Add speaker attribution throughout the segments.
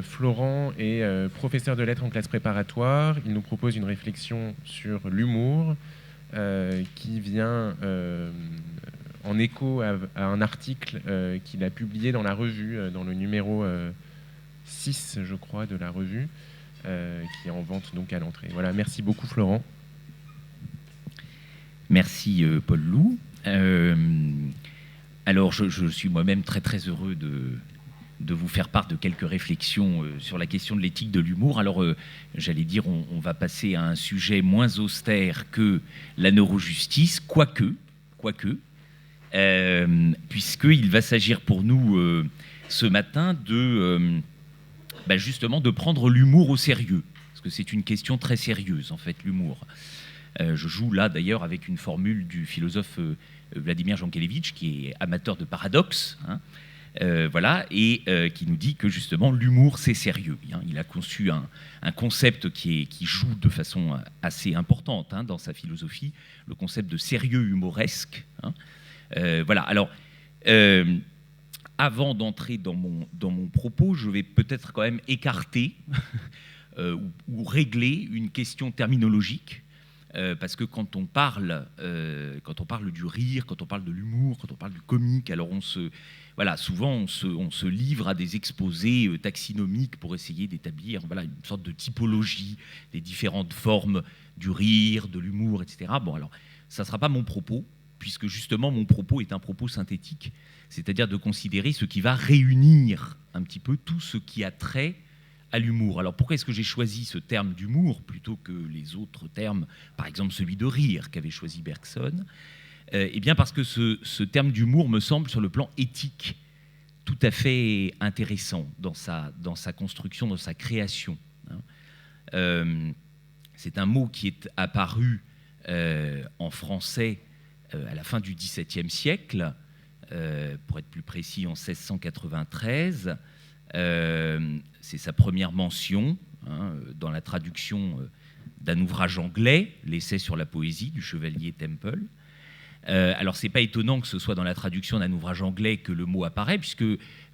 Speaker 1: Florent est professeur de lettres en classe préparatoire. Il nous propose une réflexion sur l'humour qui vient en écho à un article qu'il a publié dans la revue, dans le numéro 6, je crois, de la revue, qui est en vente donc à l'entrée. Voilà, merci beaucoup Florent.
Speaker 2: Merci Paul Loup. Alors je suis moi-même très très heureux de vous faire part de quelques réflexions sur la question de l'éthique de l'humour. Alors j'allais dire, on va passer à un sujet moins austère que la neurojustice, quoique, puisqu'il va s'agir pour nous ce matin justement de prendre l'humour au sérieux, parce que c'est une question très sérieuse en fait, l'humour. Je joue là d'ailleurs avec une formule du philosophe Vladimir Jankélévitch, qui est amateur de paradoxes, et qui nous dit que justement l'humour c'est sérieux. Il a conçu un concept qui joue de façon assez importante dans sa philosophie, le concept de sérieux humoresque. Alors, avant d'entrer dans mon propos, je vais peut-être quand même écarter ou régler une question terminologique. Parce que quand on parle du rire, quand on parle de l'humour, quand on parle du comique, alors souvent on se livre à des exposés taxinomiques pour essayer d'établir une sorte de typologie des différentes formes du rire, de l'humour, etc. Bon, alors ça ne sera pas mon propos, puisque justement mon propos est un propos synthétique, c'est-à-dire de considérer ce qui va réunir un petit peu tout ce qui a trait à l'humour. Alors pourquoi est-ce que j'ai choisi ce terme d'humour plutôt que les autres termes, par exemple celui de rire qu'avait choisi Bergson? Eh bien parce que ce terme d'humour me semble sur le plan éthique tout à fait intéressant dans sa construction, dans sa création. C'est un mot qui est apparu en français à la fin du XVIIe siècle, pour être plus précis en 1693. C'est sa première mention dans la traduction d'un ouvrage anglais, l'essai sur la poésie du chevalier Temple. Alors c'est pas étonnant que ce soit dans la traduction d'un ouvrage anglais que le mot apparaît, puisque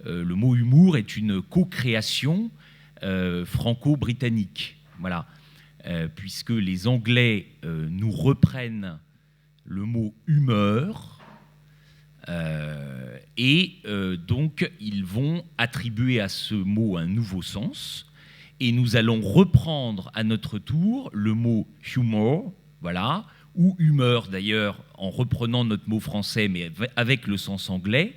Speaker 2: le mot humour est une co-création franco-britannique. Voilà, puisque les Anglais nous reprennent le mot humeur. Donc ils vont attribuer à ce mot un nouveau sens, et nous allons reprendre à notre tour le mot humor, ou humeur d'ailleurs, en reprenant notre mot français mais avec le sens anglais,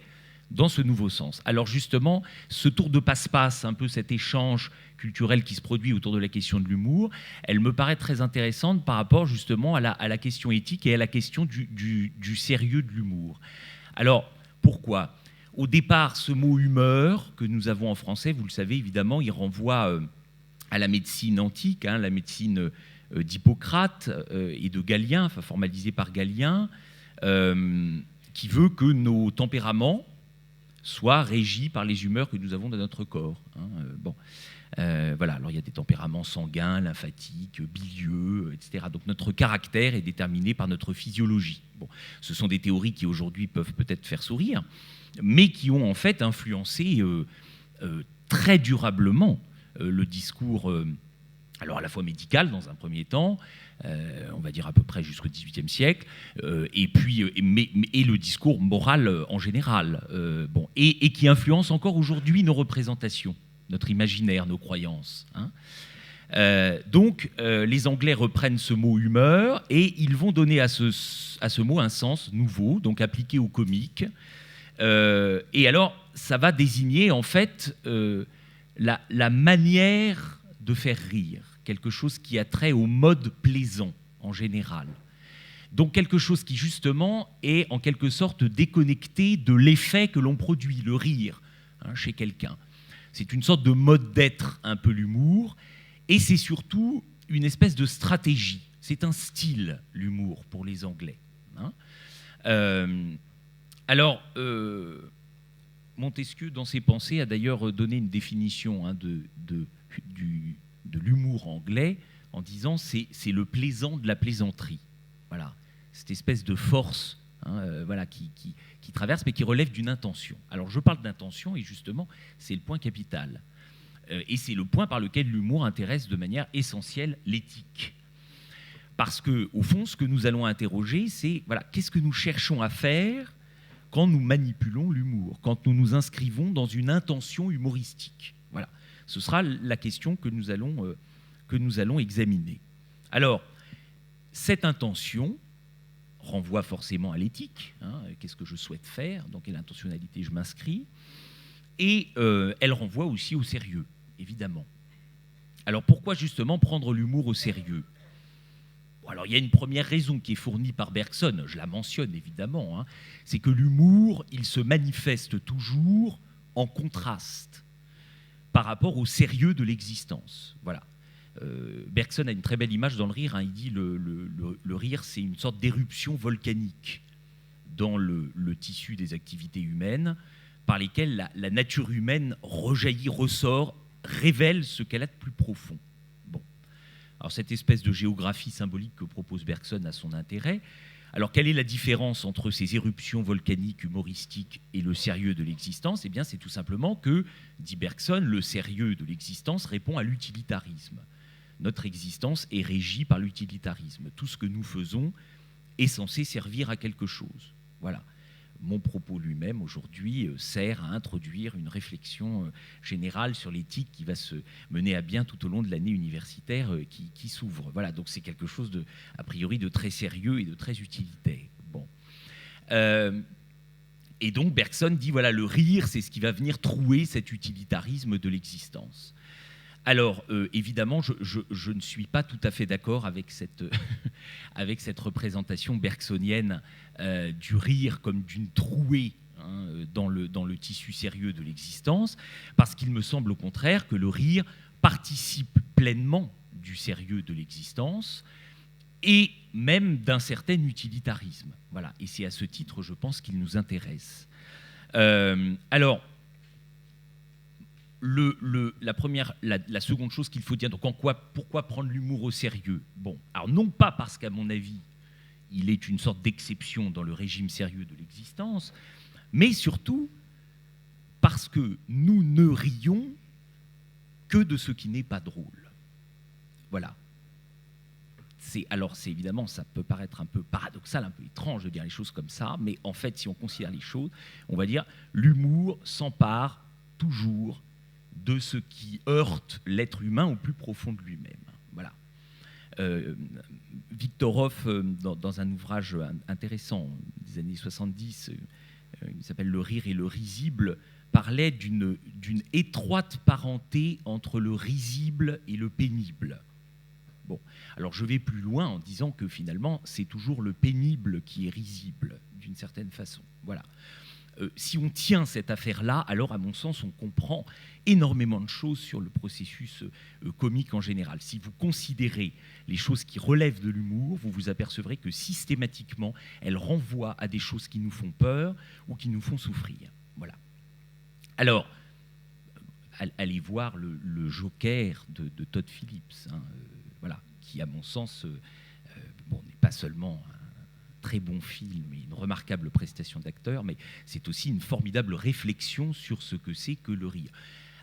Speaker 2: dans ce nouveau sens. Alors justement, ce tour de passe-passe, un peu cet échange culturel qui se produit autour de la question de l'humour, elle me paraît très intéressante par rapport justement à la question éthique et à la question du sérieux de l'humour. Alors, pourquoi ? Au départ, ce mot humeur que nous avons en français, vous le savez évidemment, il renvoie à la médecine antique, la médecine d'Hippocrate et de Galien, formalisée par Galien, qui veut que nos tempéraments soient régis par les humeurs que nous avons dans notre corps. Alors il y a des tempéraments sanguins, lymphatiques, bilieux, etc. Donc notre caractère est déterminé par notre physiologie. Bon, ce sont des théories qui aujourd'hui peuvent peut-être faire sourire, mais qui ont en fait influencé très durablement le discours, alors à la fois médical dans un premier temps, on va dire à peu près jusqu'au XVIIIe siècle, et le discours moral en général, et qui influence encore aujourd'hui nos représentations, notre imaginaire, nos croyances. Donc, les Anglais reprennent ce mot humeur et ils vont donner à ce mot un sens nouveau, donc appliqué au comique. Et alors, ça va désigner en fait la manière de faire rire, quelque chose qui a trait au mode plaisant en général. Donc quelque chose qui justement est en quelque sorte déconnecté de l'effet que l'on produit, le rire, chez quelqu'un. C'est une sorte de mode d'être, un peu l'humour, et c'est surtout une espèce de stratégie. C'est un style, l'humour, pour les Anglais. Montesquieu, dans ses pensées, a d'ailleurs donné une définition de l'humour anglais en disant c'est le plaisant de la plaisanterie. Voilà, cette espèce de force qui traverse, mais qui relève d'une intention. Alors je parle d'intention, et justement, c'est le point capital. Et c'est le point par lequel l'humour intéresse de manière essentielle l'éthique. Parce que, au fond, ce que nous allons interroger, c'est voilà, qu'est-ce que nous cherchons à faire quand nous manipulons l'humour, quand nous nous inscrivons dans une intention humoristique. Voilà, ce sera la question que nous allons examiner. Alors, cette intention renvoie forcément à l'éthique. Hein, qu'est-ce que je souhaite faire? Dans quelle intentionnalité je m'inscris? Et elle renvoie aussi au sérieux, évidemment. Alors, pourquoi justement prendre l'humour au sérieux? Alors, il y a une première raison qui est fournie par Bergson, je la mentionne évidemment, hein, c'est que l'humour, il se manifeste toujours en contraste par rapport au sérieux de l'existence. Voilà. Bergson a une très belle image dans le rire, hein, il dit le rire, c'est une sorte d'éruption volcanique dans le tissu des activités humaines, par lesquelles la nature humaine rejaillit, ressort, révèle ce qu'elle a de plus profond. Bon. Alors cette espèce de géographie symbolique que propose Bergson a son intérêt. Alors quelle est la différence entre ces éruptions volcaniques humoristiques et le sérieux de l'existence? Eh bien c'est tout simplement que, dit Bergson, le sérieux de l'existence répond à l'utilitarisme. Notre existence est régie par l'utilitarisme. Tout ce que nous faisons est censé servir à quelque chose. Voilà. Mon propos lui-même, aujourd'hui, sert à introduire une réflexion générale sur l'éthique qui va se mener à bien tout au long de l'année universitaire qui s'ouvre. Voilà, donc c'est quelque chose, a priori, de très sérieux et de très utilitaire. Bon. Et donc, Bergson dit, voilà, le rire, c'est ce qui va venir trouer cet utilitarisme de l'existence. Alors, évidemment, je ne suis pas tout à fait d'accord avec cette, avec cette représentation bergsonienne du rire comme d'une trouée hein, dans le tissu sérieux de l'existence, parce qu'il me semble au contraire que le rire participe pleinement du sérieux de l'existence et même d'un certain utilitarisme. Voilà. Et c'est à ce titre, je pense, qu'il nous intéresse. Alors, la seconde chose qu'il faut dire, donc pourquoi prendre l'humour au sérieux? Bon, alors non pas parce qu'à mon avis, il est une sorte d'exception dans le régime sérieux de l'existence, mais surtout parce que nous ne rions que de ce qui n'est pas drôle. Voilà. Alors, c'est évidemment, ça peut paraître un peu paradoxal, un peu étrange de dire les choses comme ça, mais en fait, si on considère les choses, on va dire l'humour s'empare toujours de ce qui heurte l'être humain au plus profond de lui-même. Voilà. Viktorov, dans un ouvrage intéressant des années 70, il s'appelle « Le rire et le risible », parlait d'une étroite parenté entre le risible et le pénible. Bon, alors je vais plus loin en disant que finalement, c'est toujours le pénible qui est risible, d'une certaine façon. Voilà. Si on tient cette affaire-là, alors à mon sens, on comprend énormément de choses sur le processus comique en général. Si vous considérez les choses qui relèvent de l'humour, vous vous apercevrez que systématiquement, elles renvoient à des choses qui nous font peur ou qui nous font souffrir. Voilà. Alors, allez voir le Joker de Todd Phillips, hein, voilà, qui, à mon sens, n'est pas seulement très bon film et une remarquable prestation d'acteur, mais c'est aussi une formidable réflexion sur ce que c'est que le rire.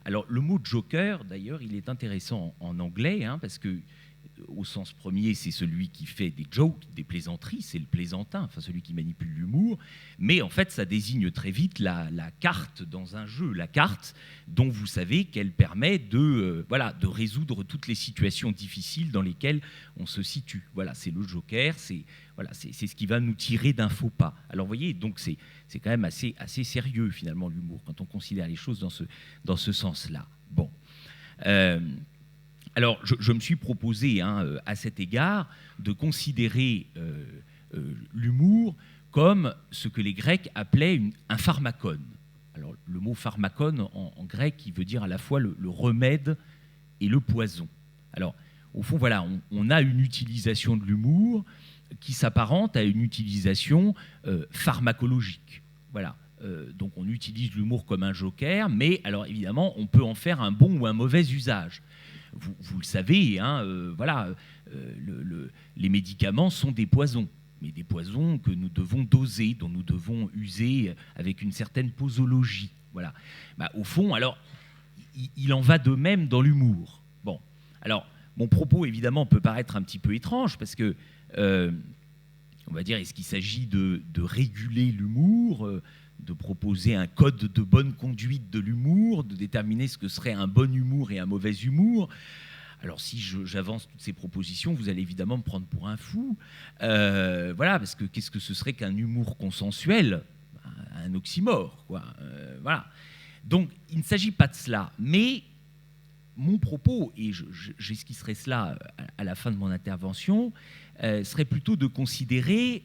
Speaker 2: Alors, le mot Joker, d'ailleurs, il est intéressant en anglais, hein, parce que, au sens premier, c'est celui qui fait des jokes, des plaisanteries, c'est le plaisantin, enfin celui qui manipule l'humour, mais en fait, ça désigne très vite la carte dans un jeu, la carte dont vous savez qu'elle permet de résoudre toutes les situations difficiles dans lesquelles on se situe. Voilà, c'est le Joker, c'est ce qui va nous tirer d'un faux pas. Alors, vous voyez, donc c'est quand même assez sérieux, finalement, l'humour, quand on considère les choses dans ce sens-là. Bon. Alors, je me suis proposé, à cet égard, de considérer l'humour comme ce que les Grecs appelaient un pharmakon. Alors, le mot pharmakon, en grec, il veut dire à la fois le remède et le poison. Alors, au fond, voilà, on a une utilisation de l'humour qui s'apparente à une utilisation pharmacologique. Voilà. Donc, on utilise l'humour comme un joker, mais alors, évidemment, on peut en faire un bon ou un mauvais usage. Vous le savez, les médicaments sont des poisons, mais des poisons que nous devons doser, dont nous devons user avec une certaine posologie. Voilà. Au fond, alors, il en va de même dans l'humour. Bon, alors, mon propos, évidemment, peut paraître un petit peu étrange, parce que, on va dire, est-ce qu'il s'agit de réguler l'humour, de proposer un code de bonne conduite de l'humour, de déterminer ce que serait un bon humour et un mauvais humour? Alors, si j'avance toutes ces propositions, vous allez évidemment me prendre pour un fou. Voilà, parce que qu'est-ce que ce serait qu'un humour consensuel? Un oxymore, quoi. Voilà. Donc, il ne s'agit pas de cela. Mais mon propos, et j'esquisserai cela à la fin de mon intervention, serait plutôt de considérer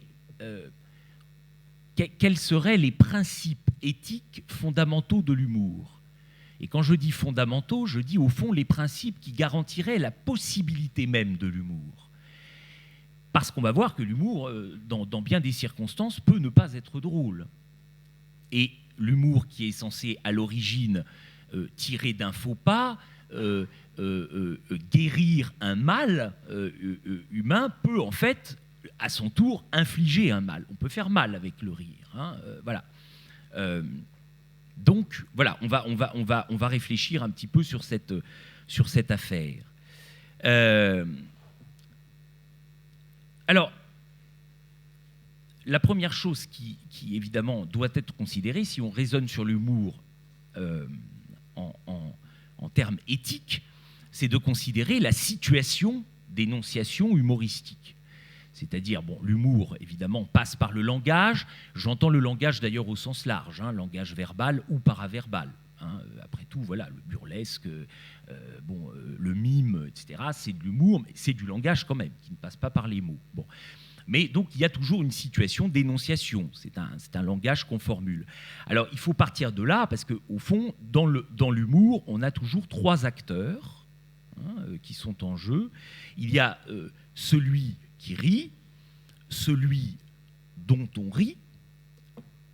Speaker 2: quels seraient les principes éthiques fondamentaux de l'humour. Et quand je dis fondamentaux, je dis au fond les principes qui garantiraient la possibilité même de l'humour. Parce qu'on va voir que l'humour, dans bien des circonstances, peut ne pas être drôle. Et l'humour qui est censé, à l'origine, tirer d'un faux pas, guérir un mal humain, peut en fait, à son tour, infliger un mal. On peut faire mal avec le rire. Hein, voilà. Donc, voilà, on va réfléchir un petit peu sur cette affaire. Alors, la première chose qui, évidemment, doit être considérée, si on raisonne sur l'humour en termes éthiques, c'est de considérer la situation d'énonciation humoristique. C'est-à-dire, bon, l'humour, évidemment, passe par le langage. J'entends le langage, d'ailleurs, au sens large, hein, langage verbal ou paraverbal. Hein. Après tout, voilà, le burlesque, le mime, etc., c'est de l'humour, mais c'est du langage quand même, qui ne passe pas par les mots. Bon. Mais donc, il y a toujours une situation d'énonciation. C'est un langage qu'on formule. Alors, il faut partir de là, parce qu'au fond, dans l'humour, on a toujours trois acteurs qui sont en jeu. Il y a celui qui rit, celui dont on rit,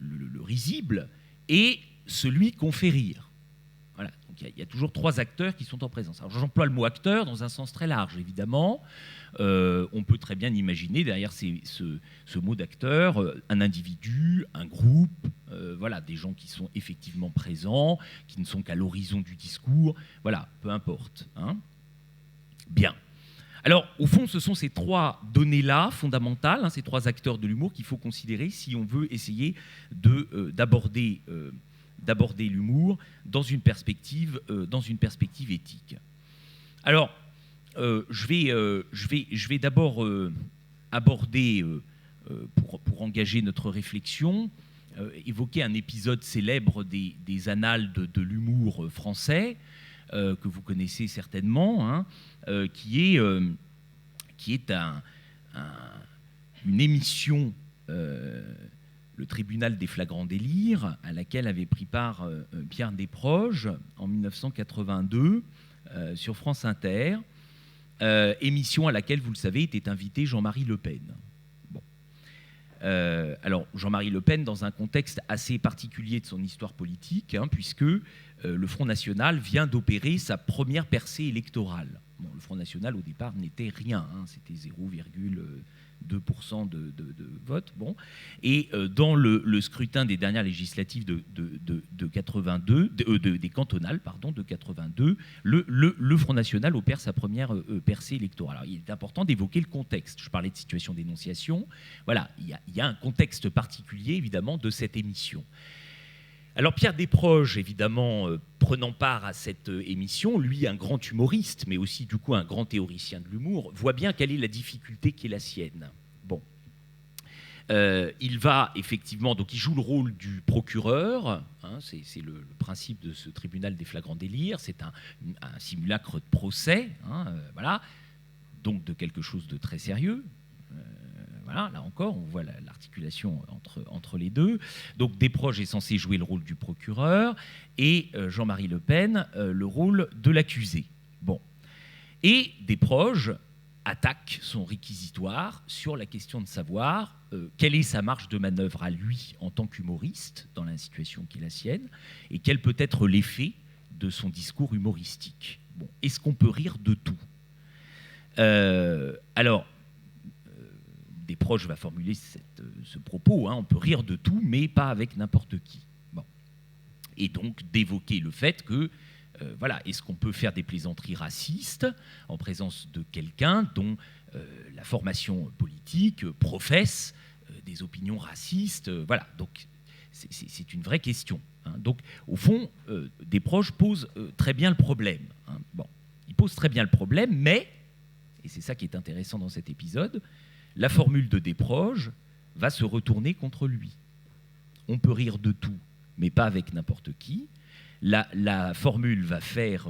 Speaker 2: le risible, et celui qu'on fait rire. Voilà. Donc il y a toujours trois acteurs qui sont en présence. Alors j'emploie le mot acteur dans un sens très large, évidemment. On peut très bien imaginer derrière ce mot d'acteur un individu, un groupe, voilà, des gens qui sont effectivement présents, qui ne sont qu'à l'horizon du discours. Voilà, peu importe. Hein. Bien. Alors, au fond, ce sont ces trois données-là fondamentales, hein, ces trois acteurs de l'humour qu'il faut considérer si on veut essayer d'aborder l'humour dans une perspective éthique. Alors, je vais d'abord aborder, pour engager notre réflexion, évoquer un épisode célèbre des annales de l'humour français, que vous connaissez certainement, hein, qui est une émission, le tribunal des flagrants délires, à laquelle avait pris part Pierre Desproges en 1982 sur France Inter, émission à laquelle, vous le savez, était invité Jean-Marie Le Pen. Bon. Alors, Jean-Marie Le Pen, dans un contexte assez particulier de son histoire politique, hein, puisque le Front National vient d'opérer sa première percée électorale. Bon, le Front National, au départ, n'était rien. Hein, c'était 0,2% de vote. Bon. Et dans le scrutin des dernières législatives de 82, des cantonales, pardon, de 82, le Front National opère sa première percée électorale. Alors, il est important d'évoquer le contexte. Je parlais de situation d'énonciation. Voilà, il y a un contexte particulier, évidemment, de cette émission. Alors Pierre Desproges, évidemment, prenant part à cette émission, lui, un grand humoriste, mais aussi du coup un grand théoricien de l'humour, voit bien quelle est la difficulté qui est la sienne. Bon. Il va effectivement, donc il joue le rôle du procureur, hein, c'est le principe de ce tribunal des flagrants délires, c'est un simulacre de procès, hein, voilà, donc de quelque chose de très sérieux. Voilà, là encore, on voit l'articulation entre les deux. Donc Desproges est censé jouer le rôle du procureur et Jean-Marie Le Pen le rôle de l'accusé. Bon. Et Desproges attaque son réquisitoire sur la question de savoir quelle est sa marge de manœuvre à lui en tant qu'humoriste dans la situation qui est la sienne et quel peut être l'effet de son discours humoristique. Bon. Est-ce qu'on peut rire de tout ? Alors, Desproges va formuler ce propos, hein, on peut rire de tout, mais pas avec n'importe qui. Bon. Et donc d'évoquer le fait que Voilà, est-ce qu'on peut faire des plaisanteries racistes en présence de quelqu'un dont la formation politique professe des opinions racistes? Voilà, donc c'est une vraie question. Hein. Donc, au fond, Desproges pose très bien le problème. Hein. Bon, il pose très bien le problème, mais, et c'est ça qui est intéressant dans cet épisode, la formule de Desproges va se retourner contre lui. On peut rire de tout, mais pas avec n'importe qui. La formule va faire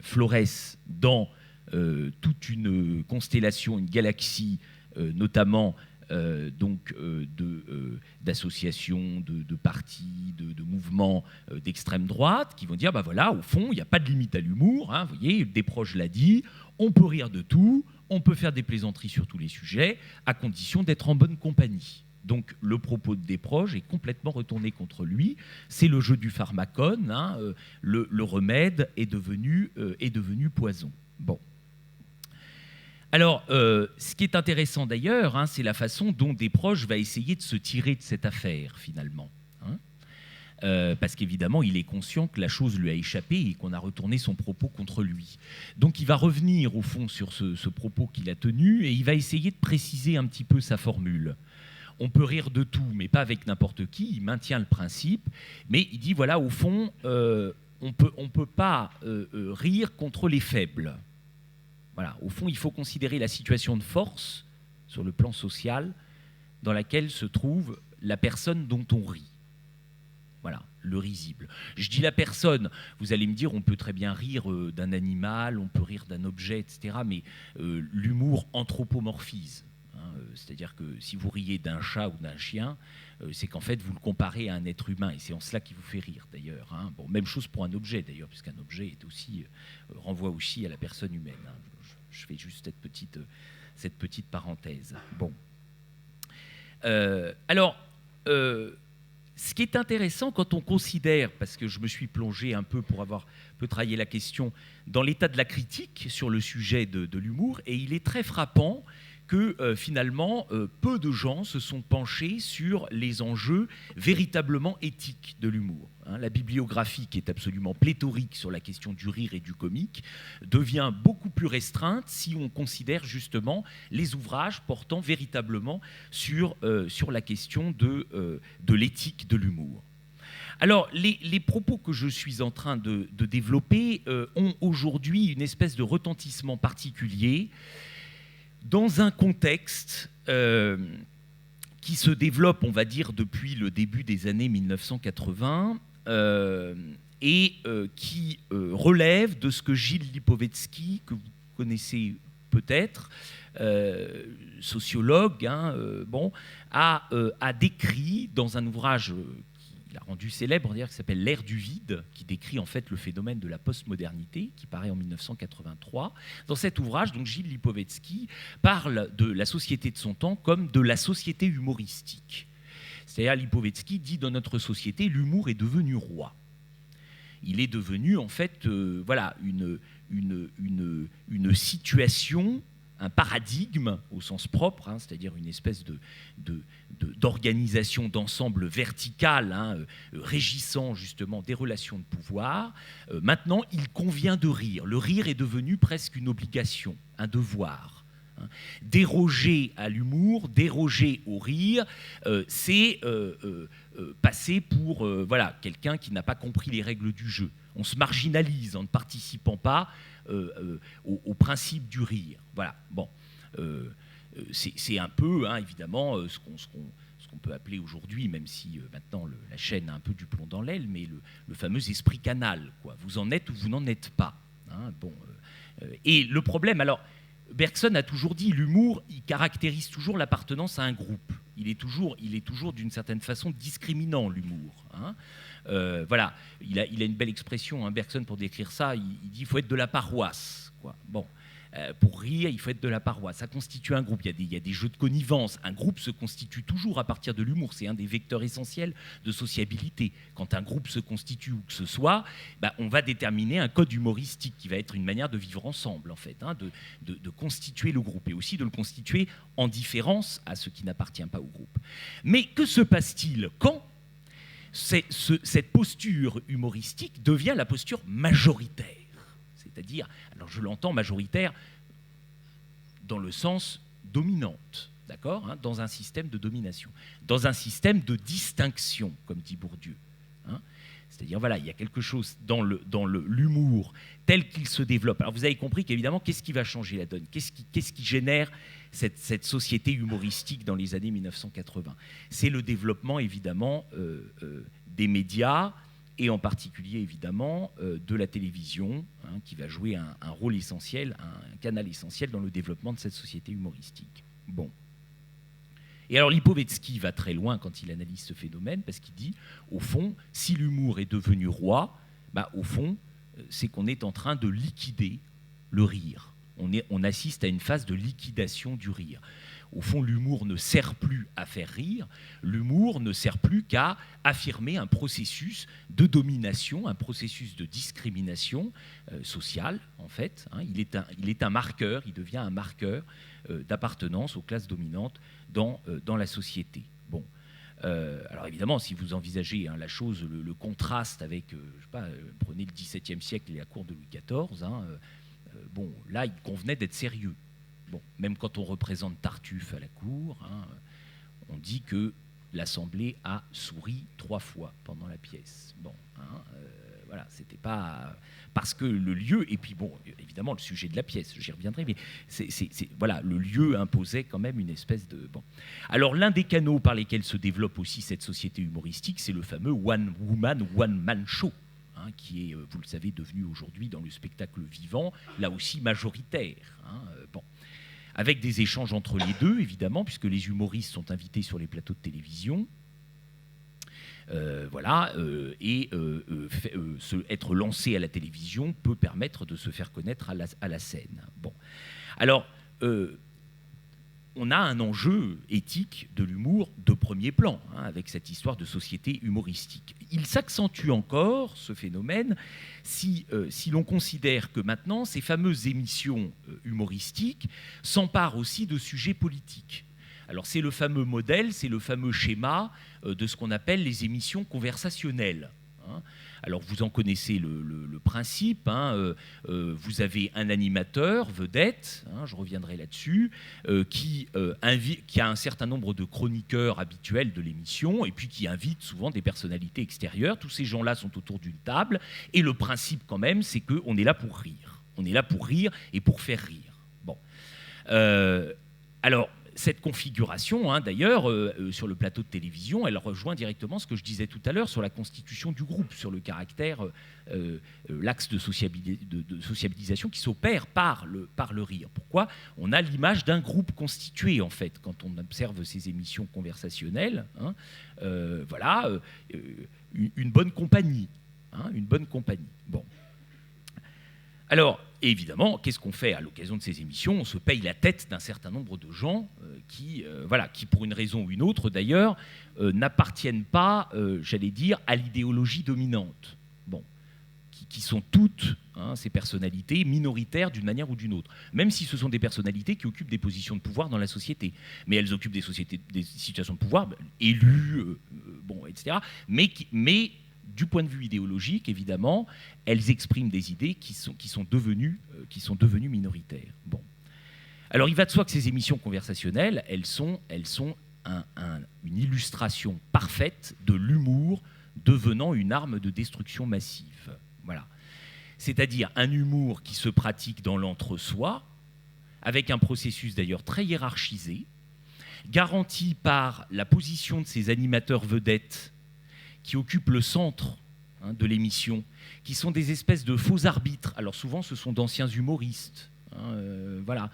Speaker 2: Florès dans toute une constellation, une galaxie, notamment d'associations, de partis, de mouvements d'extrême droite, qui vont dire, bah voilà, au fond, il n'y a pas de limite à l'humour. Hein, vous voyez, Desproges l'a dit, on peut rire de tout, on peut faire des plaisanteries sur tous les sujets, à condition d'être en bonne compagnie. Donc le propos de Desproges est complètement retourné contre lui. C'est le jeu du pharmacone. Hein, le remède est devenu poison. Bon. Alors, ce qui est intéressant d'ailleurs, hein, c'est la façon dont Desproges va essayer de se tirer de cette affaire, finalement. Hein, parce qu'évidemment, il est conscient que la chose lui a échappé et qu'on a retourné son propos contre lui. Donc il va revenir, au fond, sur ce propos qu'il a tenu et il va essayer de préciser un petit peu sa formule. On peut rire de tout, mais pas avec n'importe qui. Il maintient le principe, mais il dit, voilà, au fond, on peut pas rire contre les faibles. Voilà, au fond, il faut considérer la situation de force, sur le plan social, dans laquelle se trouve la personne dont on rit. Voilà, le risible. Je dis la personne, vous allez me dire, on peut très bien rire d'un animal, on peut rire d'un objet, etc., mais l'humour anthropomorphise. C'est-à-dire que si vous riez d'un chat ou d'un chien, c'est qu'en fait vous le comparez à un être humain, et c'est en cela qu'il vous fait rire d'ailleurs. Hein. Bon, même chose pour un objet d'ailleurs, puisqu'un objet est aussi, renvoie aussi à la personne humaine. Hein. Je fais juste cette petite parenthèse. Bon. Alors, ce qui est intéressant quand on considère, parce que je me suis plongé un peu pour avoir peu travaillé la question, dans l'état de la critique sur le sujet de l'humour, et il est très frappant que finalement, peu de gens se sont penchés sur les enjeux véritablement éthiques de l'humour. Hein, la bibliographie, qui est absolument pléthorique sur la question du rire et du comique, devient beaucoup plus restreinte si on considère justement les ouvrages portant véritablement sur la question de l'éthique de l'humour. Alors, les propos que je suis en train de développer ont aujourd'hui une espèce de retentissement particulier dans un contexte qui se développe, on va dire, depuis le début des années 1980 et qui relève de ce que Gilles Lipovetsky, que vous connaissez peut-être, sociologue, hein, a décrit dans un ouvrage qu'il a rendu célèbre, d'ailleurs, qui s'appelle L'ère du vide, qui décrit en fait le phénomène de la postmodernité, qui paraît en 1983. Dans cet ouvrage, donc, Gilles Lipovetsky parle de la société de son temps comme de la société humoristique. C'est-à-dire, Lipovetsky dit, dans notre société, l'humour est devenu roi. Il est devenu en fait voilà, une situation, un paradigme au sens propre, hein, c'est-à-dire une espèce d'organisation d'ensemble verticale, hein, régissant justement des relations de pouvoir. Maintenant, il convient de rire. Le rire est devenu presque une obligation, un devoir. Hein. Déroger à l'humour, déroger au rire, c'est passer pour voilà, quelqu'un qui n'a pas compris les règles du jeu. On se marginalise en ne participant pas au principe du rire. Voilà. Bon, c'est un peu, hein, évidemment, ce qu'on peut appeler aujourd'hui, même si maintenant la chaîne a un peu du plomb dans l'aile, mais le fameux esprit canal, quoi. Vous en êtes ou vous n'en êtes pas. Hein, bon, et le problème, alors, Bergson a toujours dit, l'humour, il caractérise toujours l'appartenance à un groupe. Il est toujours d'une certaine façon discriminant, l'humour. Hein. Voilà, il a une belle expression, hein, Bergson, pour décrire ça. Il dit qu'il faut être de la paroisse, quoi. Bon, pour rire, il faut être de la paroisse. Ça constitue un groupe. Il y a des jeux de connivence. Un groupe se constitue toujours à partir de l'humour. C'est un des vecteurs essentiels de sociabilité. Quand un groupe se constitue où que ce soit, on va déterminer un code humoristique qui va être une manière de vivre ensemble, en fait, hein, de constituer le groupe et aussi de le constituer en différence à ce qui n'appartient pas au groupe. Mais que se passe-t-il quand cette posture humoristique devient la posture majoritaire. C'est-à-dire, alors je l'entends majoritaire dans le sens dominante, d'accord, hein, dans un système de domination, dans un système de distinction, comme dit Bourdieu. Hein. C'est-à-dire, voilà, il y a quelque chose dans l'humour tel qu'il se développe. Alors, vous avez compris qu'évidemment, qu'est-ce qui va changer la donne? Qu'est-ce qui génère cette société humoristique dans les années 1980? C'est le développement, évidemment, des médias, et en particulier, évidemment, de la télévision, hein, qui va jouer un rôle essentiel, un canal essentiel dans le développement de cette société humoristique. Bon. Et alors Lipovetsky va très loin quand il analyse ce phénomène, parce qu'il dit, au fond, si l'humour est devenu roi, bah, au fond, c'est qu'on est en train de liquider le rire. On assiste à une phase de liquidation du rire. Au fond, l'humour ne sert plus à faire rire, l'humour ne sert plus qu'à affirmer un processus de domination, un processus de discrimination sociale, en fait. Hein. Il est un marqueur, il devient un marqueur d'appartenance aux classes dominantes dans la société. Bon. Alors évidemment, si vous envisagez hein, la chose, le contraste avec, je sais pas, prenez le XVIIe siècle et la cour de Louis XIV, hein, bon, là, il convenait d'être sérieux. Bon, même quand on représente Tartuffe à la cour, hein, on dit que l'Assemblée a souri 3 fois pendant la pièce. Bon, hein, voilà, c'était pas parce que le lieu, et puis bon, évidemment le sujet de la pièce, j'y reviendrai, mais voilà, le lieu imposait quand même une espèce de bon. Alors l'un des canaux par lesquels se développe aussi cette société humoristique, c'est le fameux one woman, one man show. Hein, qui est, vous le savez, devenu aujourd'hui dans le spectacle vivant, là aussi majoritaire. Hein, bon. Avec des échanges entre les deux, évidemment, puisque les humoristes sont invités sur les plateaux de télévision. Voilà, être lancé à la télévision peut permettre de se faire connaître à la scène. Bon. Alors, on a un enjeu éthique de l'humour de premier plan, hein, avec cette histoire de société humoristique. Il s'accentue encore, ce phénomène, si l'on considère que maintenant, ces fameuses émissions humoristiques s'emparent aussi de sujets politiques. Alors c'est le fameux modèle, c'est le fameux schéma de ce qu'on appelle les émissions conversationnelles. Hein. Alors vous en connaissez le principe, hein, vous avez un animateur vedette, hein, je reviendrai là-dessus, qui a un certain nombre de chroniqueurs habituels de l'émission et puis qui invite souvent des personnalités extérieures. Tous ces gens-là sont autour d'une table et le principe quand même, c'est qu'on est là pour rire. On est là pour rire et pour faire rire. Bon. Alors, cette configuration, hein, d'ailleurs, sur le plateau de télévision, elle rejoint directement ce que je disais tout à l'heure sur la constitution du groupe, sur le caractère, l'axe de sociabilisation qui s'opère par le rire. Pourquoi? On a l'image d'un groupe constitué, en fait, quand on observe ces émissions conversationnelles. Hein, voilà, une bonne compagnie. Hein, une bonne compagnie. Bon. Alors, évidemment, qu'est-ce qu'on fait à l'occasion de ces émissions? On se paye la tête d'un certain nombre de gens qui, pour une raison ou une autre d'ailleurs, n'appartiennent pas, j'allais dire, à l'idéologie dominante. Bon, qui sont toutes, hein, ces personnalités minoritaires d'une manière ou d'une autre. Même si ce sont des personnalités qui occupent des positions de pouvoir dans la société. Mais elles occupent des situations de pouvoir, élues, bon, etc. Mais du point de vue idéologique, évidemment, elles expriment des idées qui sont devenues minoritaires. Bon. Alors, il va de soi que ces émissions conversationnelles, elles sont une illustration parfaite de l'humour devenant une arme de destruction massive. Voilà. C'est-à-dire un humour qui se pratique dans l'entre-soi, avec un processus d'ailleurs très hiérarchisé, garanti par la position de ces animateurs vedettes qui occupent le centre, hein, de l'émission, qui sont des espèces de faux arbitres. Alors souvent, ce sont d'anciens humoristes, hein, voilà,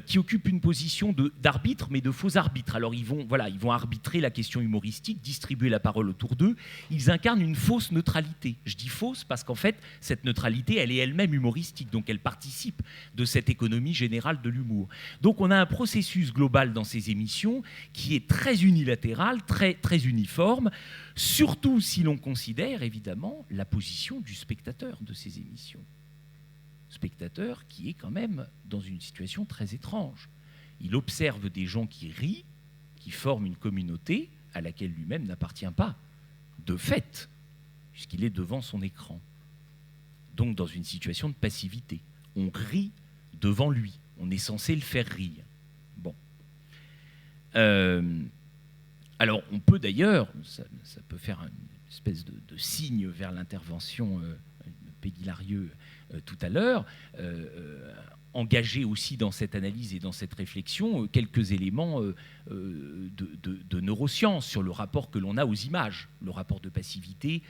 Speaker 2: qui occupent une position d'arbitre, mais de faux arbitres. Alors ils vont arbitrer la question humoristique, distribuer la parole autour d'eux. Ils incarnent une fausse neutralité. Je dis fausse parce qu'en fait, cette neutralité, elle est elle-même humoristique, donc elle participe de cette économie générale de l'humour. Donc on a un processus global dans ces émissions qui est très unilatéral, très, très uniforme, surtout si l'on considère évidemment la position du spectateur de ces émissions. Spectateur qui est quand même dans une situation très étrange. Il observe des gens qui rient, qui forment une communauté à laquelle lui-même n'appartient pas. de fait, puisqu'il est devant son écran. Donc dans une situation de passivité. On rit devant lui. On est censé le faire rire. Bon. Alors on peut d'ailleurs, ça peut faire une espèce de signe vers l'intervention de Peggy Larieux tout à l'heure, engager aussi dans cette analyse et dans cette réflexion quelques éléments de neurosciences sur le rapport que l'on a aux images, le rapport de passivité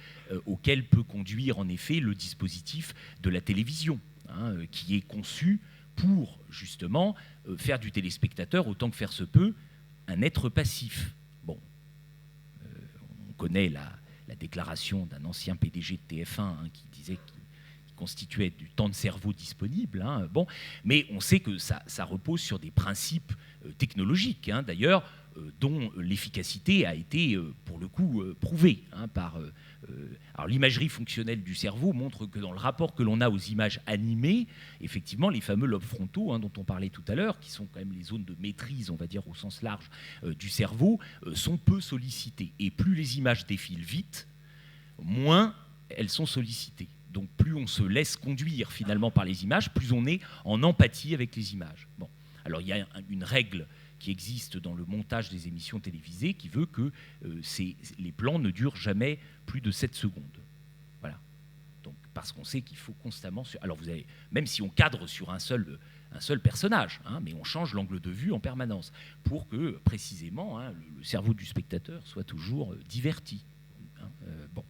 Speaker 2: auquel peut conduire en effet le dispositif de la télévision, qui est conçu pour justement faire du téléspectateur, autant que faire se peut, un être passif. Bon, on connaît la déclaration d'un ancien PDG de TF1 qui disait qu'il constituait du temps de cerveau disponible. Bon, mais on sait que ça repose sur des principes technologiques, d'ailleurs, dont l'efficacité a été, pour le coup, prouvée par... alors l'imagerie fonctionnelle du cerveau montre que dans le rapport que l'on a aux images animées, effectivement, les fameux lobes frontaux dont on parlait tout à l'heure, qui sont quand même les zones de maîtrise, on va dire au sens large, du cerveau, sont peu sollicités. Et plus les images défilent vite, moins elles sont sollicitées. Donc plus on se laisse conduire finalement par les images, plus on est en empathie avec les images. Bon. Alors il y a une règle qui existe dans le montage des émissions télévisées qui veut que les plans ne durent jamais plus de 7 secondes. Voilà. Donc, parce qu'on sait qu'il faut constamment... Alors vous avez, même si on cadre sur un seul personnage, mais on change l'angle de vue en permanence pour que précisément le cerveau du spectateur soit toujours diverti. Bon.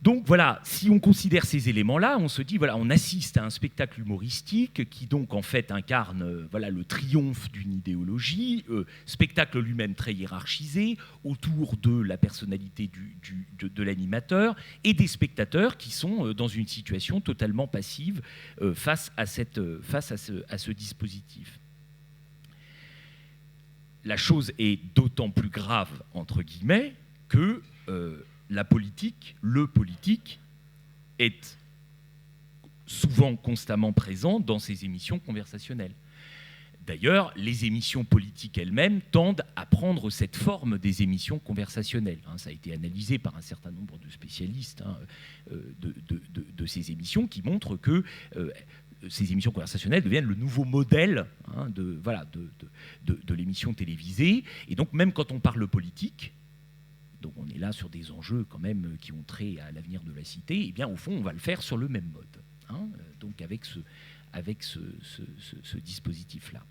Speaker 2: Donc voilà, si on considère ces éléments-là, on se dit, voilà, on assiste à un spectacle humoristique qui donc en fait incarne le triomphe d'une idéologie, spectacle lui-même très hiérarchisé, autour de la personnalité de l'animateur, et des spectateurs qui sont dans une situation totalement passive face à ce dispositif. La chose est d'autant plus grave, entre guillemets, que... la politique, le politique, est souvent constamment présent dans ces émissions conversationnelles. D'ailleurs, les émissions politiques elles-mêmes tendent à prendre cette forme des émissions conversationnelles. Ça a été analysé par un certain nombre de spécialistes de ces émissions qui montrent que ces émissions conversationnelles deviennent le nouveau modèle de l'émission télévisée. Et donc, même quand on parle politique, donc on est là sur des enjeux quand même qui ont trait à l'avenir de la cité, et bien au fond on va le faire sur le même mode, donc avec ce dispositif-là.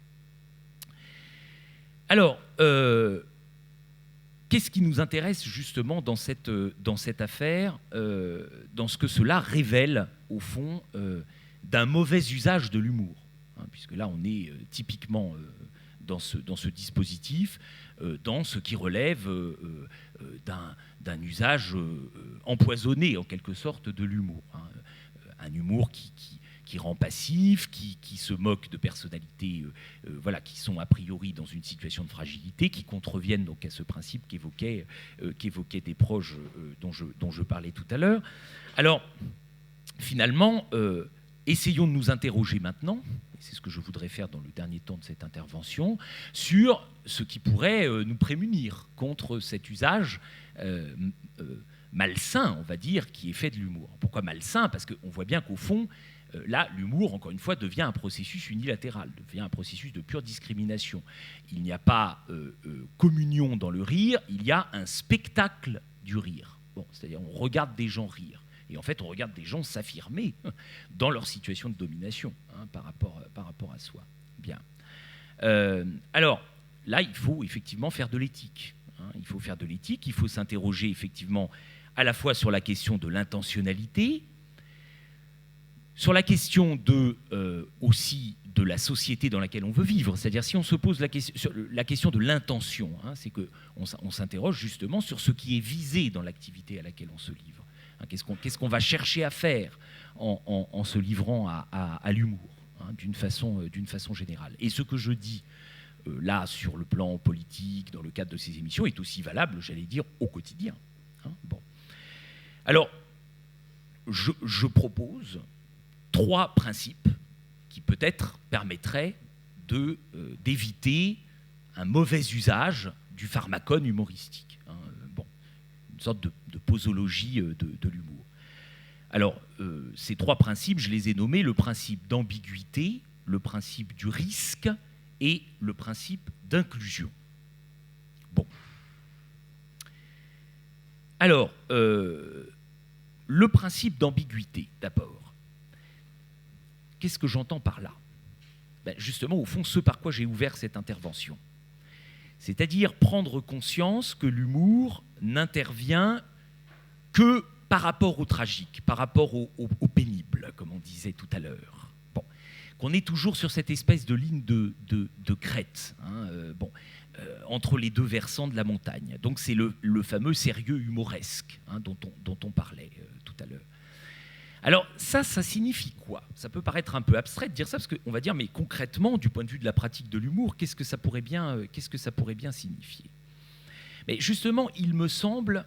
Speaker 2: Alors, qu'est-ce qui nous intéresse justement dans cette affaire, dans ce que cela révèle au fond d'un mauvais usage de l'humour, puisque là on est typiquement dans ce dispositif, dans ce qui relève d'un usage empoisonné, en quelque sorte, de l'humour. Un humour qui rend passif, qui se moque de personnalités qui sont a priori dans une situation de fragilité, qui contreviennent donc à ce principe qu'évoquaient des proches dont je parlais tout à l'heure. Alors, finalement, essayons de nous interroger maintenant, c'est ce que je voudrais faire dans le dernier temps de cette intervention, sur ce qui pourrait nous prémunir contre cet usage malsain, on va dire, qui est fait de l'humour. Pourquoi malsain ? Parce qu'on voit bien qu'au fond, là, l'humour, encore une fois, devient un processus unilatéral, devient un processus de pure discrimination. Il n'y a pas communion dans le rire, il y a un spectacle du rire. Bon, c'est-à-dire on regarde des gens rire. Et en fait, on regarde des gens s'affirmer dans leur situation de domination par rapport à soi. Bien. Alors, là, il faut effectivement faire de l'éthique. Il faut faire de l'éthique, il faut s'interroger effectivement à la fois sur la question de l'intentionnalité, sur la question aussi de la société dans laquelle on veut vivre. C'est-à-dire, si on se pose la question de l'intention, c'est qu'on s'interroge justement sur ce qui est visé dans l'activité à laquelle on se livre. Qu'est-ce qu'on va chercher à faire en se livrant à l'humour, d'une façon générale. Et ce que je dis là, sur le plan politique, dans le cadre de ces émissions, est aussi valable, j'allais dire, au quotidien. Bon. Alors, je propose 3 principes qui peut-être permettraient d'éviter un mauvais usage du pharmacone humoristique. Bon. une sorte de posologie de l'humour. Alors, ces 3 principes, je les ai nommés le principe d'ambiguïté, le principe du risque et le principe d'inclusion. Bon. Alors, le principe d'ambiguïté, d'abord. Qu'est-ce que j'entends par là? Ben justement, au fond, ce par quoi j'ai ouvert cette intervention. C'est-à-dire prendre conscience que l'humour n'intervient que par rapport au tragique, par rapport au pénible, comme on disait tout à l'heure. Bon. Qu'on est toujours sur cette espèce de ligne de crête, hein, entre les 2 versants de la montagne. Donc c'est le fameux sérieux humoresque, hein, dont on parlait tout à l'heure. Alors ça signifie quoi? Ça peut paraître un peu abstrait de dire ça, parce qu'on va dire, mais concrètement, du point de vue de la pratique de l'humour, qu'est-ce que ça pourrait bien signifier? Mais justement, il me semble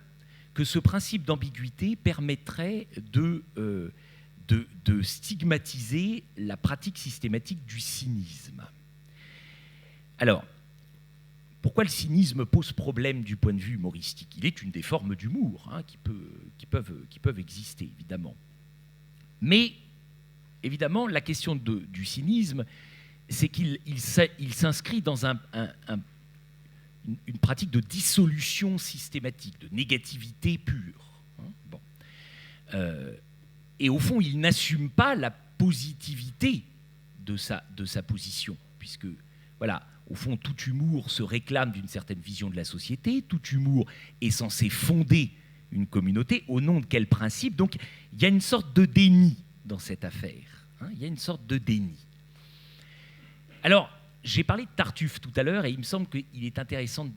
Speaker 2: que ce principe d'ambiguïté permettrait de stigmatiser la pratique systématique du cynisme. Alors, pourquoi le cynisme pose problème du point de vue humoristique? Il est une des formes d'humour, hein, qui peuvent exister, évidemment. Mais, évidemment, la question du cynisme, c'est qu'il s'inscrit dans une pratique de dissolution systématique, de négativité pure. Hein, bon. Et au fond, il n'assume pas la positivité de sa position, puisque, voilà, au fond, tout humour se réclame d'une certaine vision de la société, tout humour est censé fonder une communauté, au nom de quel principe? Donc, il y a une sorte de déni dans cette affaire. Hein, il y a une sorte de déni. Alors, j'ai parlé de Tartuffe tout à l'heure, et il me semble qu'il est intéressant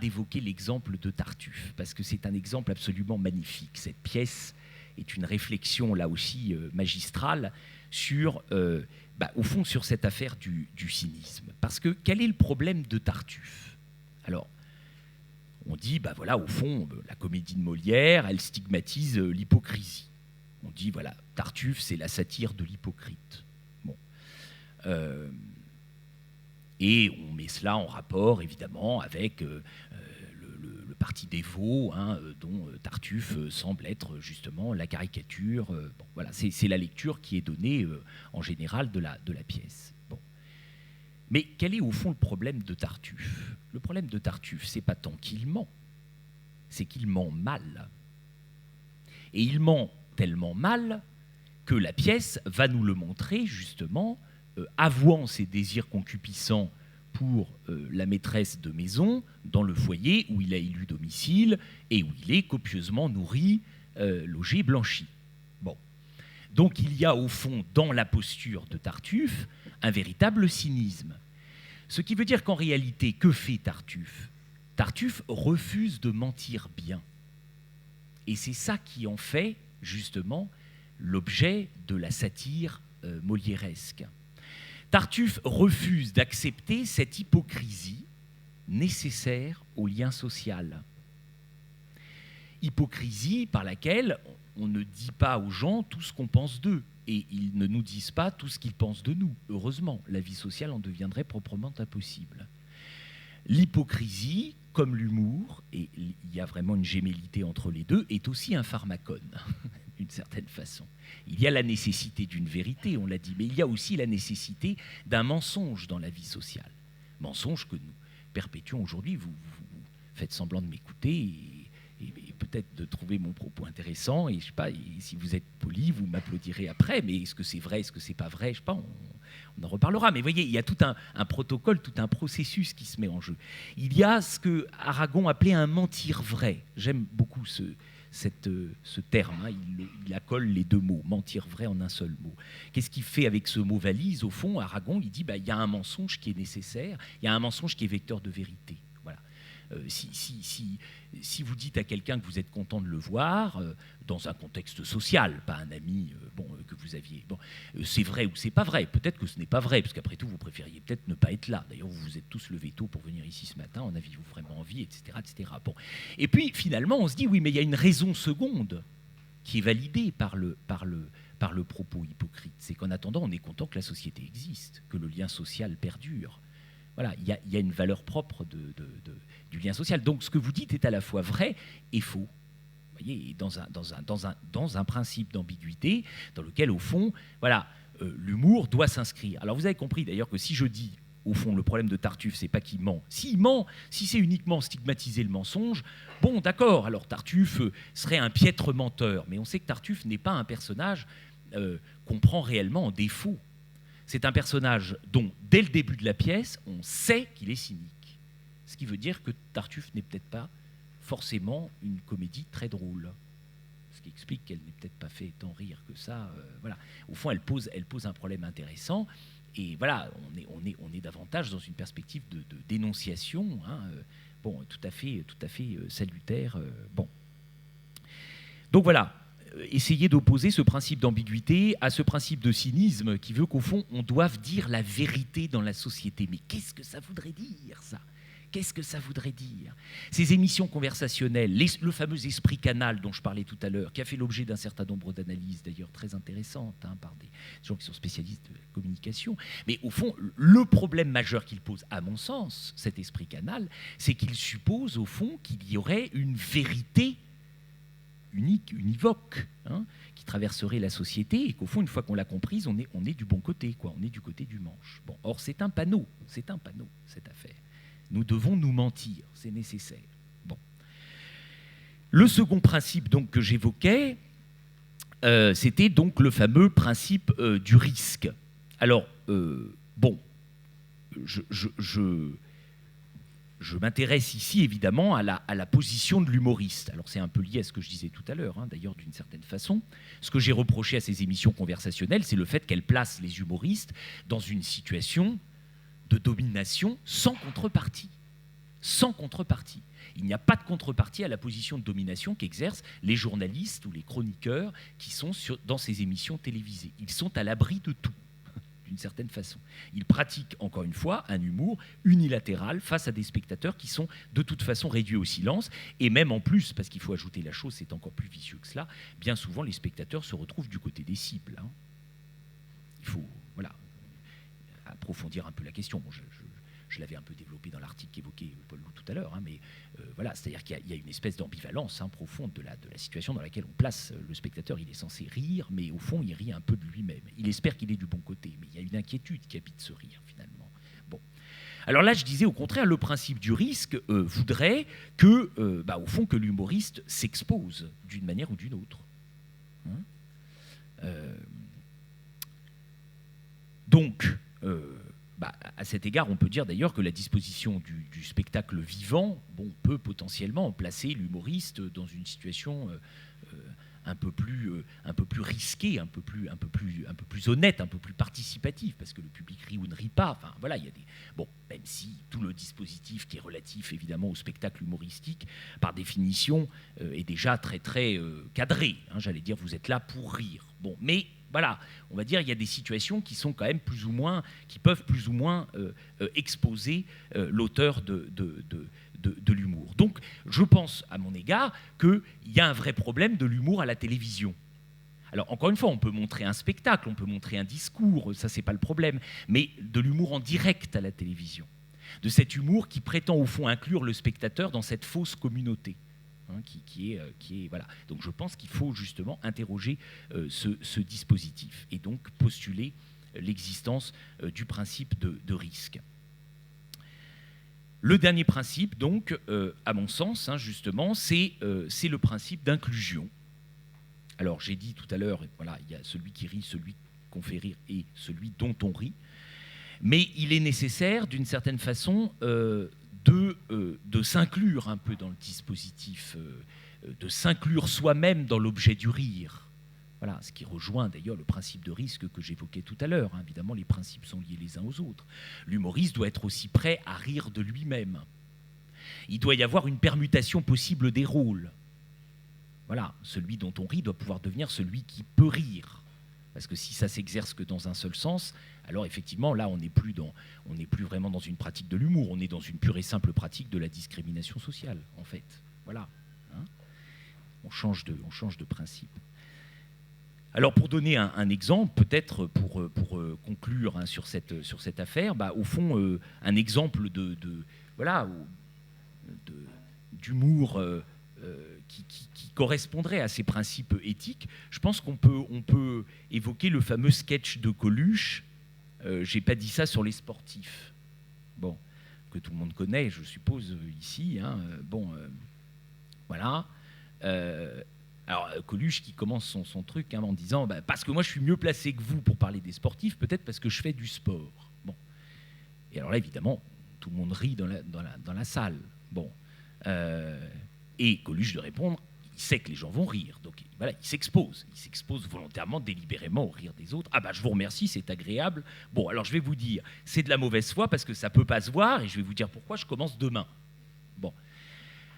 Speaker 2: d'évoquer l'exemple de Tartuffe, parce que c'est un exemple absolument magnifique. Cette pièce est une réflexion, là aussi, magistrale, sur, au fond, sur cette affaire du cynisme. Parce que, quel est le problème de Tartuffe? Alors, on dit, voilà, au fond, la comédie de Molière, elle stigmatise l'hypocrisie. On dit, voilà, Tartuffe, c'est la satire de l'hypocrite. Bon. Et on met cela en rapport, évidemment, avec le parti des veaux, hein, dont Tartuffe semble être justement la caricature. Bon, voilà, c'est la lecture qui est donnée, en général, de la pièce. Bon. Mais quel est au fond le problème de Tartuffe? Le problème de Tartuffe, c'est pas tant qu'il ment, c'est qu'il ment mal. Et il ment tellement mal que la pièce va nous le montrer, justement, avouant ses désirs concupiscents pour la maîtresse de maison dans le foyer où il a élu domicile et où il est copieusement nourri, logé, blanchi. Bon. Donc il y a au fond, dans la posture de Tartuffe, un véritable cynisme. Ce qui veut dire qu'en réalité, que fait Tartuffe? Tartuffe refuse de mentir bien. Et c'est ça qui en fait, justement, l'objet de la satire molièresque. Tartuffe refuse d'accepter cette hypocrisie nécessaire au lien social. Hypocrisie par laquelle on ne dit pas aux gens tout ce qu'on pense d'eux, et ils ne nous disent pas tout ce qu'ils pensent de nous. Heureusement, la vie sociale en deviendrait proprement impossible. L'hypocrisie, comme l'humour, et il y a vraiment une gémellité entre les deux, est aussi un pharmacone, d'une certaine façon. Il y a la nécessité d'une vérité, on l'a dit, mais il y a aussi la nécessité d'un mensonge dans la vie sociale. Mensonge que nous perpétuons aujourd'hui. Vous faites semblant de m'écouter et peut-être de trouver mon propos intéressant, et je sais pas, et si vous êtes poli, vous m'applaudirez après, mais est-ce que c'est vrai, est-ce que c'est pas vrai, je sais pas, on en reparlera. Mais vous voyez, il y a tout un protocole, tout un processus qui se met en jeu. Il y a ce que Aragon appelait un mentir vrai. J'aime beaucoup ce terme, hein. Il accole les deux mots, mentir vrai en un seul mot. Qu'est-ce qu'il fait avec ce mot valise? Au fond, Aragon, il dit, il y a un mensonge qui est nécessaire, il y a un mensonge qui est vecteur de vérité. Voilà. Si vous dites à quelqu'un que vous êtes content de le voir, dans un contexte social, pas un ami que vous aviez, c'est vrai ou c'est pas vrai. Peut-être que ce n'est pas vrai, parce qu'après tout, vous préfériez peut-être ne pas être là. D'ailleurs, vous vous êtes tous levés tôt pour venir ici ce matin, en aviez-vous vraiment envie, etc., etc. Bon. Et puis, finalement, on se dit, oui, mais il y a une raison seconde qui est validée par le propos hypocrite. C'est qu'en attendant, on est content que la société existe, que le lien social perdure. Voilà, il y a une valeur propre du lien social. Donc ce que vous dites est à la fois vrai et faux. Vous voyez, dans un principe d'ambiguïté dans lequel, au fond, voilà, l'humour doit s'inscrire. Alors vous avez compris d'ailleurs que si je dis, au fond, le problème de Tartuffe, c'est pas qu'il ment. S'il ment, si c'est uniquement stigmatiser le mensonge, bon, d'accord, alors Tartuffe serait un piètre menteur. Mais on sait que Tartuffe n'est pas un personnage qu'on prend réellement en défaut. C'est un personnage dont, dès le début de la pièce, on sait qu'il est cynique. Ce qui veut dire que Tartuffe n'est peut-être pas forcément une comédie très drôle. Ce qui explique qu'elle n'est peut-être pas fait tant rire que ça. Voilà. Au fond, elle pose un problème intéressant. Et voilà, on est davantage dans une perspective de dénonciation, hein, bon, tout à fait salutaire. Bon. Donc voilà, essayer d'opposer ce principe d'ambiguïté à ce principe de cynisme qui veut qu'au fond, on doive dire la vérité dans la société. Mais qu'est-ce que ça voudrait dire, ça ? Qu'est-ce que ça voudrait dire ? Ces émissions conversationnelles, le fameux esprit canal dont je parlais tout à l'heure, qui a fait l'objet d'un certain nombre d'analyses d'ailleurs très intéressantes, hein, par des gens qui sont spécialistes de la communication. Mais au fond, le problème majeur qu'il pose, à mon sens, cet esprit canal, c'est qu'il suppose au fond qu'il y aurait une vérité unique, univoque, hein, qui traverserait la société et qu'au fond, une fois qu'on l'a comprise, on est du bon côté, quoi, on est du côté du manche. Bon, or, c'est un panneau, cette affaire. Nous devons nous mentir, c'est nécessaire. Bon. Le second principe donc, que j'évoquais, c'était donc le fameux principe du risque. Alors, bon, je m'intéresse ici évidemment à la position de l'humoriste. Alors c'est un peu lié à ce que je disais tout à l'heure, hein, d'ailleurs d'une certaine façon. Ce que j'ai reproché à ces émissions conversationnelles, c'est le fait qu'elles placent les humoristes dans une situation de domination sans contrepartie. Sans contrepartie. Il n'y a pas de contrepartie à la position de domination qu'exercent les journalistes ou les chroniqueurs qui sont dans ces émissions télévisées. Ils sont à l'abri de tout, d'une certaine façon. Ils pratiquent, encore une fois, un humour unilatéral face à des spectateurs qui sont de toute façon réduits au silence. Et même en plus, parce qu'il faut ajouter la chose, c'est encore plus vicieux que cela, bien souvent les spectateurs se retrouvent du côté des cibles. Hein. Il faut, voilà, approfondir un peu la question. Bon, je l'avais un peu développé dans l'article qu'évoquait Paul Loup tout à l'heure, hein, mais voilà, c'est-à-dire qu'il y a une espèce d'ambivalence, hein, profonde de la situation dans laquelle on place le spectateur. Il est censé rire, mais au fond, il rit un peu de lui-même. Il espère qu'il est du bon côté, mais il y a une inquiétude qui habite ce rire, finalement. Bon. Alors là, je disais, au contraire, le principe du risque voudrait que, au fond, que l'humoriste s'expose d'une manière ou d'une autre. Hein, donc... à cet égard, on peut dire d'ailleurs que la disposition du spectacle vivant peut potentiellement placer l'humoriste dans une situation un peu plus risquée, un peu plus honnête, un peu plus participative, parce que le public rit ou ne rit pas. Enfin, voilà, il y a même si tout le dispositif qui est relatif évidemment au spectacle humoristique, par définition, est déjà très très cadré. Hein, j'allais dire, vous êtes là pour rire. Bon, mais voilà, on va dire il y a des situations qui sont quand même qui peuvent plus ou moins exposer l'auteur de l'humour. Donc, je pense, à mon égard, qu'il y a un vrai problème de l'humour à la télévision. Alors, encore une fois, on peut montrer un spectacle, on peut montrer un discours, ça, c'est pas le problème, mais de l'humour en direct à la télévision. De cet humour qui prétend, au fond, inclure le spectateur dans cette fausse communauté. Hein, qui est voilà. Donc je pense qu'il faut justement interroger ce dispositif et donc postuler l'existence du principe de risque. Le dernier principe, donc, à mon sens, hein, justement, c'est le principe d'inclusion. Alors j'ai dit tout à l'heure, voilà, il y a celui qui rit, celui qu'on fait rire et celui dont on rit, mais il est nécessaire, d'une certaine façon, de s'inclure un peu dans le dispositif, de s'inclure soi-même dans l'objet du rire. Voilà, ce qui rejoint d'ailleurs le principe de risque que j'évoquais tout à l'heure. Hein. Évidemment, les principes sont liés les uns aux autres. L'humoriste doit être aussi prêt à rire de lui-même. Il doit y avoir une permutation possible des rôles. Voilà, celui dont on rit doit pouvoir devenir celui qui peut rire. Parce que si ça s'exerce que dans un seul sens, alors effectivement, là, on n'est plus vraiment dans une pratique de l'humour, on est dans une pure et simple pratique de la discrimination sociale, en fait. Voilà. Hein, on change de principe. Alors pour donner un exemple, peut-être pour conclure sur cette affaire, au fond, un exemple d'humour qui correspondrait à ces principes éthiques, je pense qu'on peut évoquer le fameux sketch de Coluche. J'ai pas dit ça sur les sportifs. Bon, que tout le monde connaît, je suppose, ici. Voilà. Alors, Coluche qui commence son truc en disant parce que moi je suis mieux placé que vous pour parler des sportifs, peut-être parce que je fais du sport. Bon. Et alors là, évidemment, tout le monde rit dans la salle. Bon. Et Coluche de répondre, il sait que les gens vont rire. Donc voilà, il s'expose. Il s'expose volontairement, délibérément au rire des autres. Je vous remercie, c'est agréable. Bon, alors je vais vous dire, c'est de la mauvaise foi parce que ça ne peut pas se voir et je vais vous dire pourquoi je commence demain. Bon.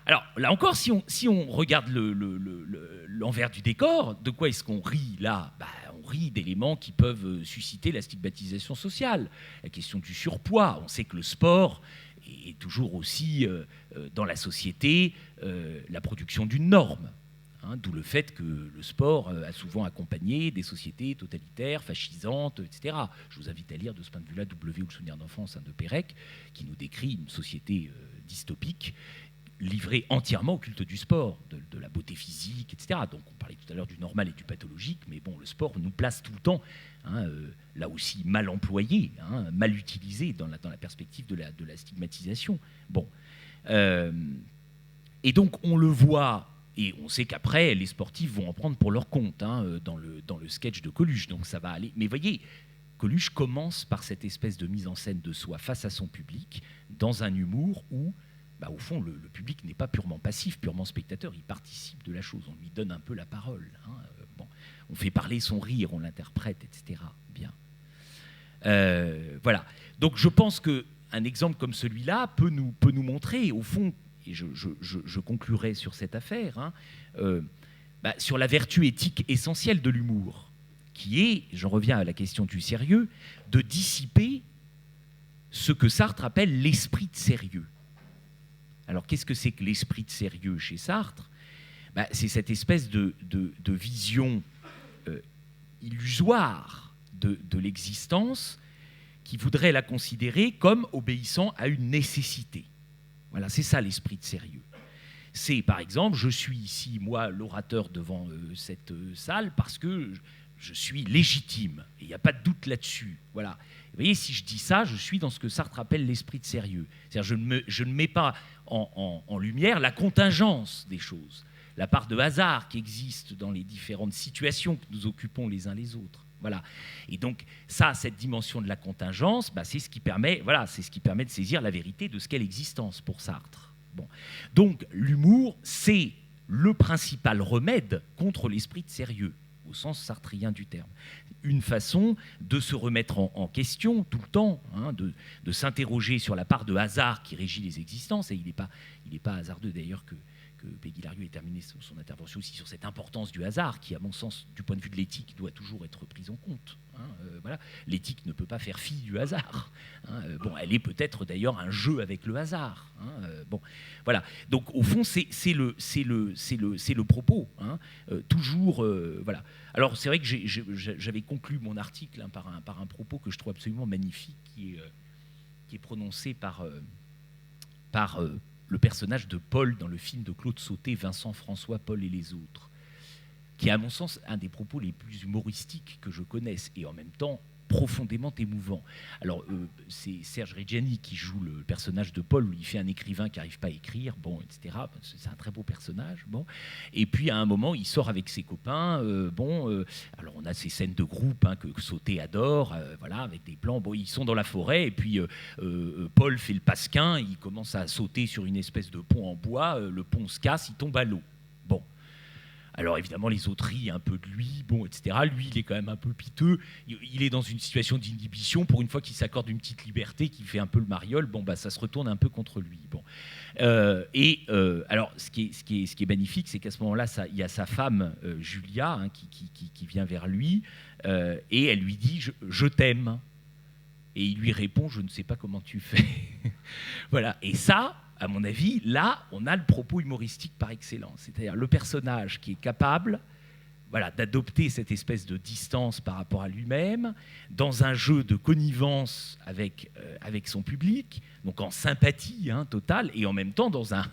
Speaker 2: Alors, là encore, si on regarde l'envers du décor, de quoi est-ce qu'on rit là ? On rit d'éléments qui peuvent susciter la stigmatisation sociale. La question du surpoids. On sait que le sport est toujours aussi, dans la société, la production d'une norme. D'où le fait que le sport a souvent accompagné des sociétés totalitaires, fascisantes, etc. Je vous invite à lire de ce point de vue-là W ou le souvenir d'enfance de Pérec, qui nous décrit une société dystopique, livré entièrement au culte du sport, de la beauté physique, etc. Donc on parlait tout à l'heure du normal et du pathologique, mais bon, le sport nous place tout le temps, là aussi mal employé, mal utilisé dans la perspective de la stigmatisation. Bon. Et donc on le voit, et on sait qu'après, les sportifs vont en prendre pour leur compte, dans le sketch de Coluche, donc ça va aller. Mais voyez, Coluche commence par cette espèce de mise en scène de soi face à son public, dans un humour où au fond, le public n'est pas purement passif, purement spectateur, il participe de la chose, on lui donne un peu la parole. On fait parler son rire, on l'interprète, etc. Bien. Voilà. Donc je pense qu'un exemple comme celui-là peut nous montrer, au fond, et je conclurai sur cette affaire, sur la vertu éthique essentielle de l'humour, qui est, j'en reviens à la question du sérieux, de dissiper ce que Sartre appelle l'esprit de sérieux. Alors, qu'est-ce que c'est que l'esprit de sérieux chez Sartre ? C'est cette espèce de vision illusoire de l'existence qui voudrait la considérer comme obéissant à une nécessité. Voilà, c'est ça l'esprit de sérieux. C'est, par exemple, je suis ici, moi, l'orateur devant cette salle parce que je suis légitime. Et il n'y a pas de doute là-dessus. Voilà. Vous voyez, si je dis ça, je suis dans ce que Sartre appelle l'esprit de sérieux. C'est-à-dire, je ne mets pas en lumière la contingence des choses, la part de hasard qui existe dans les différentes situations que nous occupons les uns les autres. Voilà. Et donc, cette dimension de la contingence, c'est ce qui permet de saisir la vérité de ce qu'est l'existence pour Sartre. Bon. Donc, l'humour, c'est le principal remède contre l'esprit de sérieux, au sens sartrien du terme. Une façon de se remettre en question tout le temps, de s'interroger sur la part de hasard qui régit les existences. Et il n'est pas hasardeux d'ailleurs que Peggy Larieux ait terminé son intervention aussi sur cette importance du hasard qui, à mon sens, du point de vue de l'éthique, doit toujours être prise en compte. Voilà. L'éthique ne peut pas faire fi du hasard. Elle est peut-être d'ailleurs un jeu avec le hasard. Voilà. Donc au fond, c'est le propos. Toujours, voilà. Alors c'est vrai que j'avais conclu mon article par un propos que je trouve absolument magnifique, qui est prononcé par le personnage de Paul dans le film de Claude Sautet, Vincent François, Paul et les autres, qui est à mon sens un des propos les plus humoristiques que je connaisse et en même temps profondément émouvant. Alors, c'est Serge Reggiani qui joue le personnage de Paul, où il fait un écrivain qui n'arrive pas à écrire, etc. C'est un très beau personnage. Et puis, à un moment, il sort avec ses copains. Alors, on a ces scènes de groupe que Sautet adore, voilà, avec des plans. Ils sont dans la forêt, et puis Paul fait le pasquin, il commence à sauter sur une espèce de pont en bois, le pont se casse, il tombe à l'eau. Alors évidemment, les autres rient un peu de lui, etc. Lui, il est quand même un peu piteux. Il est dans une situation d'inhibition. Pour une fois qu'il s'accorde une petite liberté, qu'il fait un peu le mariole, ça se retourne un peu contre lui. Alors, ce qui est magnifique, c'est qu'à ce moment-là, il y a sa femme, Julia, qui vient vers lui, et elle lui dit « Je t'aime ». Et il lui répond « Je ne sais pas comment tu fais ». Voilà. Et ça, à mon avis, là, on a le propos humoristique par excellence. C'est-à-dire le personnage qui est capable voilà, d'adopter cette espèce de distance par rapport à lui-même, dans un jeu de connivence avec son public, donc en sympathie totale, et en même temps dans un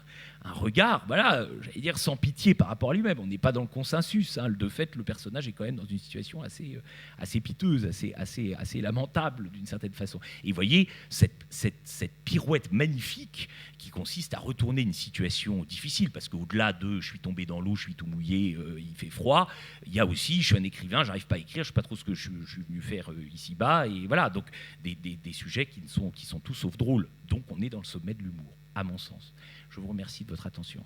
Speaker 2: regard, voilà, j'allais dire sans pitié par rapport à lui-même. On n'est pas dans le consensus. De fait, le personnage est quand même dans une situation assez piteuse, assez lamentable d'une certaine façon. Et vous voyez cette pirouette magnifique qui consiste à retourner une situation difficile, parce qu'au-delà de je suis tombé dans l'eau, je suis tout mouillé, il fait froid, il y a aussi je suis un écrivain, j'arrive pas à écrire, je sais pas trop ce que je suis venu faire ici-bas, et voilà, donc des sujets qui sont tout sauf drôles. Donc on est dans le sommet de l'humour, à mon sens. Je vous remercie de votre attention.